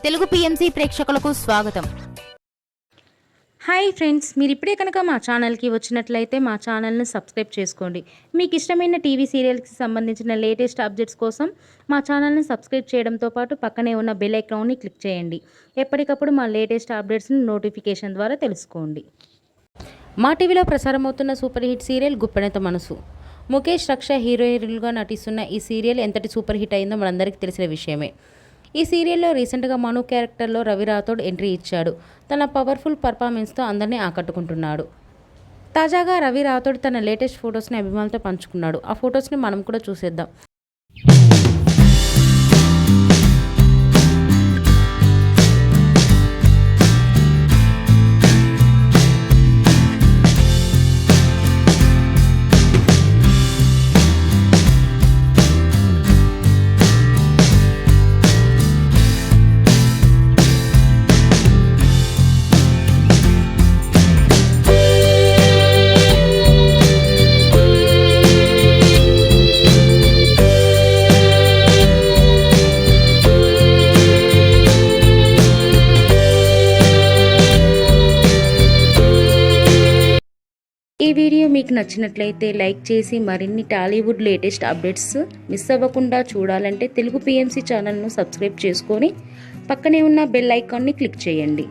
Telugu PMC ప్రేక్షకులకు స్వాగతం. Hi friends, మీరు ఇప్పుడే కనుక మా ఛానల్కి వచ్చినట్లయితే మా ఛానల్ని సబ్స్క్రైబ్ చేసుకోండి. మీకు ఇష్టమైన టీవీ సీరియల్కి సంబంధించిన లేటెస్ట్ అప్డేట్స్ కోసం మా ఛానల్ని సబ్స్క్రైబ్ చేయడంతో పాటు పక్కనే ఉన్న బెల్ ఐకాన్ని క్లిక్ చేయండి. ఎప్పటికప్పుడు మా లేటెస్ట్ అప్డేట్స్ని నోటిఫికేషన్ ద్వారా తెలుసుకోండి. మా టీవీలో ప్రసారమవుతున్న సూపర్ హిట్ సీరియల్ గుప్పెడంత మనసు. ముఖేష్, రక్ష హీరోయిన్లుగా నటిస్తున్న ఈ సీరియల్ ఎంతటి సూపర్ హిట్ అయిందో మనందరికీ తెలిసిన విషయమే. ఈ సీరియల్లో రీసెంట్గా మను క్యారెక్టర్లో రవి రాథోడ్ ఎంట్రీ ఇచ్చాడు. తన పవర్ఫుల్ పర్ఫార్మెన్స్తో అందరినీ ఆకట్టుకుంటున్నాడు. తాజాగా రవి రాథోడ్ తన లేటెస్ట్ ఫొటోస్ని అభిమానులతో పంచుకున్నాడు. ఆ ఫొటోస్ని మనం కూడా చూసేద్దాం. ఈ వీడియో మీకు నచ్చినట్లయితే లైక్ చేసి మరిన్ని టాలీవుడ్ లేటెస్ట్ అప్డేట్స్ మిస్ అవ్వకుండా చూడాలంటే తెలుగు పిఎంసి ఛానల్ను సబ్స్క్రైబ్ చేసుకొని పక్కనే ఉన్న బెల్ ఐకాన్ని క్లిక్ చేయండి.